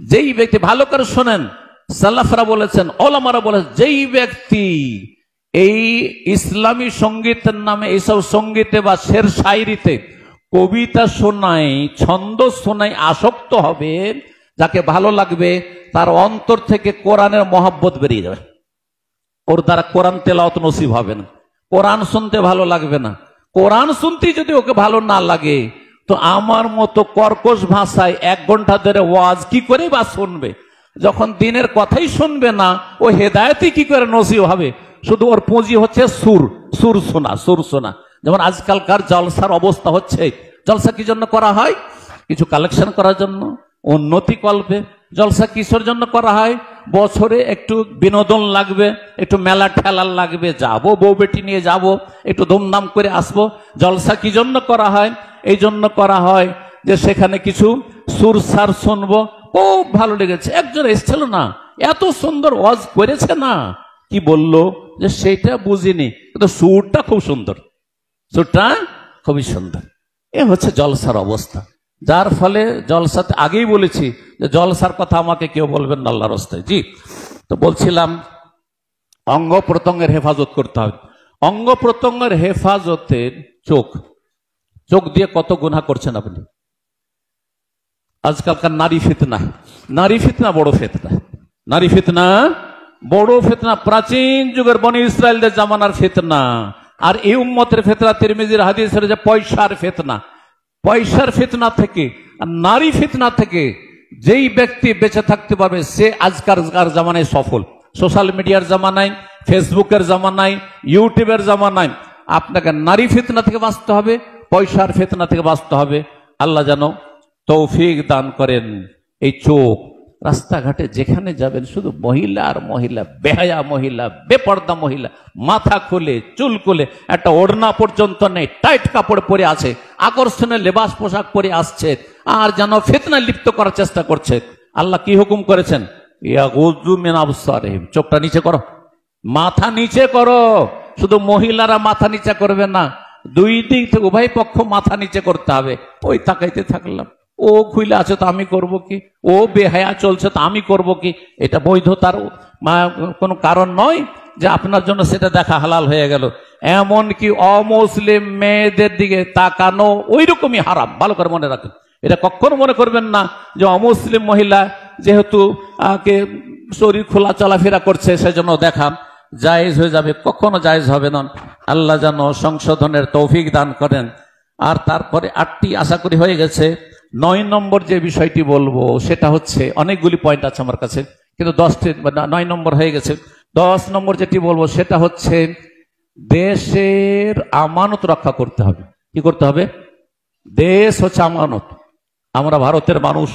যেই ব্যক্তি, ভালো করে শোনেন, সালাফরা বলেছেন, ওলামারা বলেছেন, যেই ব্যক্তি এই ইসলামী সঙ্গীতের নামে এইসব সঙ্গীতে বা শের শায়রিতে কবিতা শোনায়, ছন্দ শোনায় আসক্ত হবে, যাকে ভালো লাগবে, তার অন্তর থেকে কোরআনের মহব্বত বেরিয়ে যাবে। ওর দ্বারা কোরআন তেলাওয়াত নসিব হবে না, কোরআন শুনতে ভালো লাগবে না। কোরআন শুনতে যদি ওকে ভালো না লাগে, তো আমার মতো কর্কশ ভাষায় 1 ঘন্টা ধরে ওয়াজ কি করে বা শুনবে? যখন দিনের কথাই শুনবে না, ও হেদায়েতই কি করে নসিব হবে? শুধু ওর পুঁজি হচ্ছে সুর শোনা। যেমন আজকালকার জলসার অবস্থা হচ্ছে, জলসা কি জন্য করা হয়? কিছু কালেকশন করার জন্য, উন্নতি কল্পে। জলসা কিসের জন্য করা হয়? বছরে একটু বিনোদন লাগবে, একটু মেলা ঠেলা লাগবে, যাবো বউ বেটি নিয়ে যাব, একটু ধুমধাম করে আসবো। জলসা কি জন্য করা হয়? এই জন্য করা হয় যে সেখানে কিছু সুরসার শুনবো। খুব ভালো লেগেছে, একজন এসেছিল না, এত সুন্দর ওয়াজ করেছে না, কি বললো যে সেটা বুঝিনি, কিন্তু সুরটা খুব সুন্দর, সুরটা খুবই সুন্দর। এ হচ্ছে জলসার অবস্থা। যার ফলে জলসাতে, আগেই বলেছি যে জলসার কথা আমাকে কেউ বলবেন না আল্লাহর রাস্তায়। জি, তো বলছিলাম অঙ্গ প্রত্যঙ্গের হেফাজত করতে হবে। অঙ্গ প্রত্যঙ্গের হেফাজতের চোখ দিয়ে কত গুনাহ করছেন আপনি। আজকালকার নারী ফিতনা বড় ফিতনা, প্রাচীন যুগের বনি ইসরায়েলদের জামানার ফিতনা। আর এই উম্মতের ফিতনা, তিরমিজির হাদিসের যে পয়সার ফিতনা থেকে, নারী ফিতনা থেকে যেই ব্যক্তি বেঁচে থাকতে পারবে, সে আজকাল জামানায় সফল। সোশ্যাল মিডিয়ার জামানায়, ফেসবুকের জামানায়, ইউটিউবের জামানায় আপনাকে নারী ফিতনা থেকে বাঁচতে হবে, পয়সার ফিতনা থেকে বাঁচতে হবে। আল্লাহ যেন তৌফিক দান করেন। এই চোখ, রাস্তাঘাটে যেখানে যাবেন শুধু মহিলা আর মহিলা, বেহায়া মহিলা, বেপর্দা মহিলা, মাথা খুলে চুল খুলে, একটা ওড়না পর্যন্ত নেই, টাইট কাপড় পরে আছে, আকর্ষণীয় লেবাস পোশাক পরে আসছে, আর যেন ফিতনায় লিপ্ত করার চেষ্টা করছে। আল্লাহ কি হুকুম করেছেন? ইয়াগুযু মিন আবসারিহিম, চোখটা নিচে করো, মাথা নিচে করো। শুধু মহিলারা মাথা নিচে করবে না, দুই দিক থেকে উভয় পক্ষ মাথা নিচে করতে হবে। ওই তাকাইতে থাকলাম, ও খুইলে আছে তো আমি করব কি, ও বেহায়া চলছে তো আমি করব কি? এটা বৈধতার কোনো কারণ নয় যে আপনার জন্য সেটা দেখা হালাল হয়ে গেল। এমনকি অমুসলিম মেয়েদের দিকে তাকানো ওই রকমই হারাম। ভালো করে মনে রাখেন, এটা কখনো মনে করবেন না যে অমুসলিম মহিলা যেহেতু শরীর খোলা চলাফেরা করছে সেজন্য দেখা জায়েজ হয়ে যাবে, কখনো জায়েজ হবে না। আল্লাহ যেন সংশোধনের তৌফিক দান করেন। আর তারপরে 8টি আশা করি হয়ে গেছে। 9 নম্বর যে বিষয়টি বলবো সেটা হচ্ছে, অনেকগুলি পয়েন্ট আছে আমার কাছে, কিন্তু 9 নম্বর হয়ে গেছে। 10 নম্বর যেটি বলবো সেটা হচ্ছে দেশের আমানত রক্ষা করতে হবে। কি করতে হবে? দেশ হচ্ছে আমানত। আমরা ভারতের মানুষ,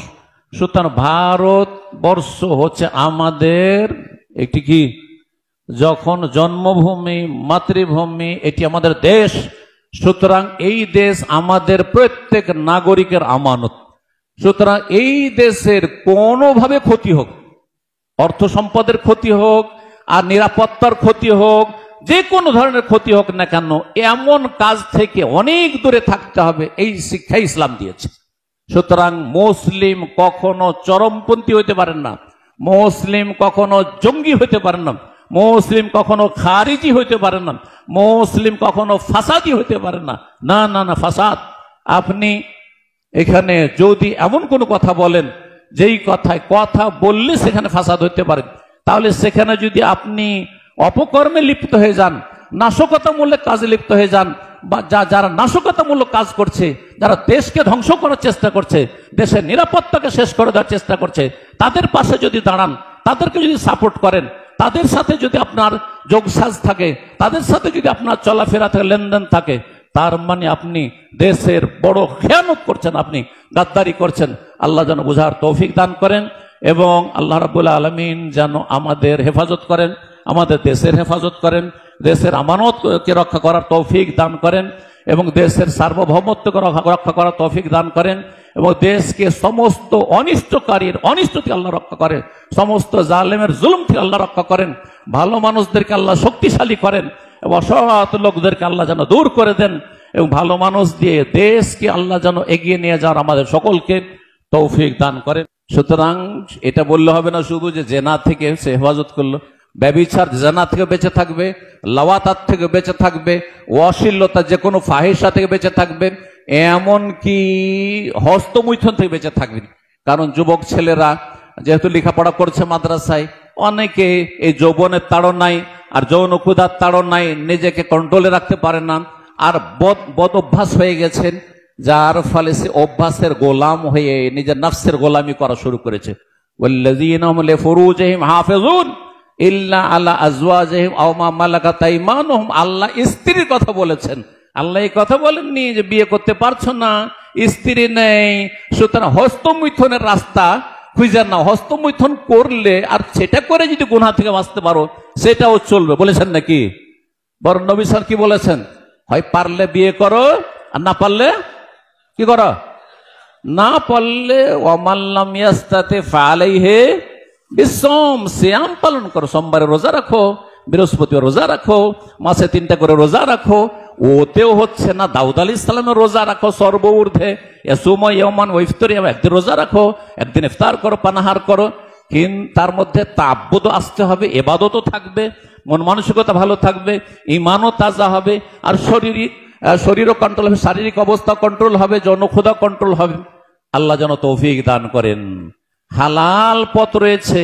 সুতরাং ভারতবর্ষ হচ্ছে আমাদের একটি কি, যখন জন্মভূমি, মাতৃভূমি, এটি আমাদের দেশ। সুতরাং এই দেশ আমাদের প্রত্যেক নাগরিকের আমানত। সুতরাং এই দেশের কোনোভাবে ক্ষতি হোক, অর্থ সম্পদের ক্ষতি হোক আর নিরাপত্তার ক্ষতি হোক, যে কোনো ধরনের ক্ষতি হোক না কেন, এমন কাজ থেকে অনেক দূরে থাকতে হবে। এই শিক্ষা ইসলাম দিয়েছে। সুতরাং মুসলিম কখনো চরমপন্থী হইতে পারেন না, মুসলিম কখনো জঙ্গি হইতে পারেন না, মুসলিম কখনো খারিজি হইতে পারে না, মুসলিম কখনো ফাসাদি হইতে পারে না। না না না, ফাসাদ। আপনি এখানে যদি এমন কোন কথা বলেন, যেই কথা বললে সেখানে ফাসাদ হইতে পারে, তাহলে সেখানে যদি আপনি অপকর্মে লিপ্ত হয়ে যান, নাশকতামূলক কাজে লিপ্ত হয়ে যান, বা যারা নাশকতামূলক কাজ করছে, যারা দেশকে ধ্বংস করার চেষ্টা করছে, দেশের নিরাপত্তাকে শেষ করে দেওয়ার চেষ্টা করছে, তাদের পাশে যদি দাঁড়ান, তাদেরকে যদি সাপোর্ট করেন, তাদের সাথে যদি আপনার যোগসাজ থাকে, তাদের সাথে যদি আপনার চলাফেরা থাকে, লেনদেন থাকে, তার মানে আপনি দেশের বড় খেয়ানত করছেন, আপনি গাদ্দারি করছেন। আল্লাহ যেন বুঝার তৌফিক দান করেন এবং আল্লাহ রাব্বুল আলামিন যেন আমাদের হেফাজত করেন, আমাদের দেশের হেফাজত করেন, দেশের আমানতকে রক্ষা করার তৌফিক দান করেন এবং দেশের সার্বভৌমত্বকে রক্ষা করার তৌফিক দান করেন এবং দেশকে সমস্ত অনিষ্টকারীর অনিষ্ট থেকে আল্লাহ রক্ষা করেন, সমস্ত জালেমের জুলুম থেকে আল্লাহ রক্ষা করেন, ভালো মানুষদেরকে আল্লাহ শক্তিশালী করেন এবং অসৎ লোকদেরকে আল্লাহ যেন দূর করে দেন এবং ভালো মানুষ দিয়ে দেশকে আল্লাহ যেন এগিয়ে নিয়ে যাওয়ার আমাদের সকলকে তৌফিক দান করেন। সুতরাং এটা বললে হবে না শুধু যে জেনা থেকে সে হেফাজত করলো, ব্যভিচার জেনা থেকে বেঁচে থাকবে, লাওয়াতার থেকে বেঁচে থাকবে, অশ্লীলতা যে কোনো ফাহিশা থেকে বেঁচে থাকবে, এমনকি হস্তমৈথুন থেকে বেঁচে থাকবে। কারণ যুবক ছেলেরা যেহেতু লেখাপড়া করছে মাদ্রাসায়, অনেকে এই যৌবনের তাড়নায় আর যৌন ক্ষুধার তাড়নায় নিজেকে কন্ট্রোলে রাখতে পারে না, আর বদ অভ্যাস হয়ে গেছেন, যার ফলে সে অভ্যাসের গোলাম হয়ে নিজের নফসের গোলামি করা শুরু করেছে। ওয়াল্লাযীনা হুম লিফুরুজিহিম হাফিজুন ইল্লা আলা আজওয়াজিহিম আও মা মালাকাত আইমানুহুম। আল্লাহ স্ত্রীর কথা বলেছেন, আল্লাহ এই কথা বলেননি যে বিয়ে করতে পারছো না, স্ত্রী নেই, সুতরাং হস্তমৈথুনের রাস্তা খুঁজে নাও। হস্তমৈথুন করলে আর সেটা করে যদি গুনাহ থেকে বাঁচতে পারো সেটাও চলবে, বলেছেন নাকি? বরং নবী সাল্লাল্লাহু আলাইহি ওয়াসাল্লাম কি বলেছেন? হয় পারলে বিয়ে করো, আর না পারলে কি করো? না পারলে ওয়ামাল্লাম ইয়াস্তাতি ফালাইহি বিসওম, সিয়াম পালন করো, সোমবারে রোজা রাখো, বৃহস্পতিবার রোজা রাখো, মাসে 3টা করে রোজা রাখো। ওতেও হচ্ছে না, দাউদ আলাইহিস সালামের রোজা রাখো সর্ব ঊর্ধ্বে, ইয়াসুমু ইয়াওমান ওয়া ইফতার, একদিন রোজা রাখো, একদিন ইফতার করো, পানাহার করো, কিন্তু তার মধ্যে তাআব্বুদ আসতে হবে, ইবাদতও থাকবে, মন মানসিকতা ভালো থাকবে, ঈমানও তাজা হবে, আর শরীরও কন্ট্রোল হবে, শারীরিক অবস্থা কন্ট্রোল হবে, যৌন ক্ষুধা কন্ট্রোল হবে। আল্লাহ যেন তৌফিক দান করেন। হালাল পথ রয়েছে,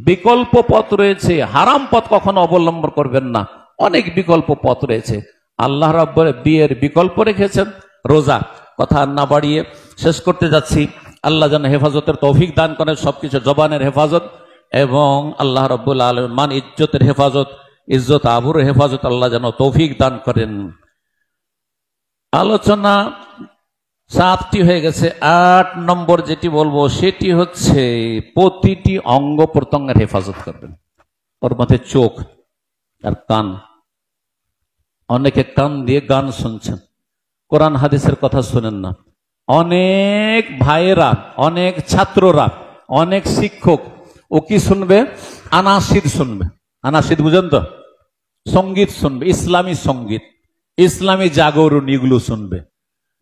বিকল্প পথ রয়েছে, হারাম পথ কখনো অবলম্বন করবেন না, অনেক বিকল্প পথ রয়েছে। আল্লাহ রাব্বুল বিয়ের বিকল্প রেখেছেন রোজা। কথা না বাড়িয়ে শেষ করতে যাচ্ছি। আল্লাহ যেন হেফাজতের তৌফিক দান করেন, সবকিছু জবানের হেফাজত এবং আল্লাহ রাব্বুল আলামিন মান ইজ্জতের হেফাজত, ইজ্জত আবরুর হেফাজত আল্লাহ যেন তৌফিক দান করেন। আলোচনা 7টি হয়ে গেছে। 8 নম্বর যেটি বলবো সেটি হচ্ছে প্রতিটি অঙ্গ প্রত্যঙ্গের হেফাজত করবেন। ওর মধ্যে চোখ আর কান। অনেকে কান দিয়ে গান শুনছেন, কোরআন হাদিসের কথা শুনেন না। অনেক ভাইয়েরা, অনেক ছাত্ররা, অনেক শিক্ষক ও কি শুনবে? আনাসিদ শুনবে। আনাসিদ বুঝেন তো? সঙ্গীত শুনবে, ইসলামী সঙ্গীত, ইসলামী জাগরণ, এগুলো শুনবে।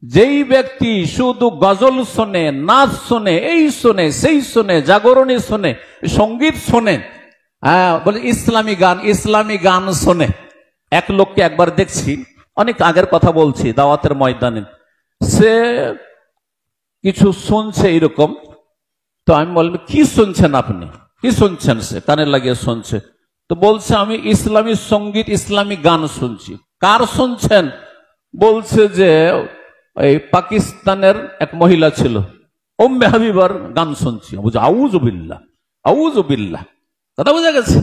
যেই ব্যক্তি শুধু গজল শোনে, নাচ শোনে, এই শোনে, সেই শোনে, জাগরণী শোনে, সঙ্গীত শোনে, বলে ইসলামী গান শোনে। এক লোককে একবার দেখছি, অনেক আগের কথা বলছি, দাওয়াতের ময়দানে, সে কিছু শুনছে এরকম। তো আমি বললাম, কি শুনছেন আপনি? কি শুনছেন? সে কানে লাগিয়ে শুনছে। তো বলছে, আমি ইসলামী সঙ্গীত, ইসলামী গান শুনছি। কার শুনছেন? বলছে যে এই পাকিস্তানের এক মহিলা ছিল, উম্মে হাবিবার গান শুনছি। বুঝো, আউযু বিল্লাহ, আউযু বিল্লাহ। কথা বোঝা গেছে?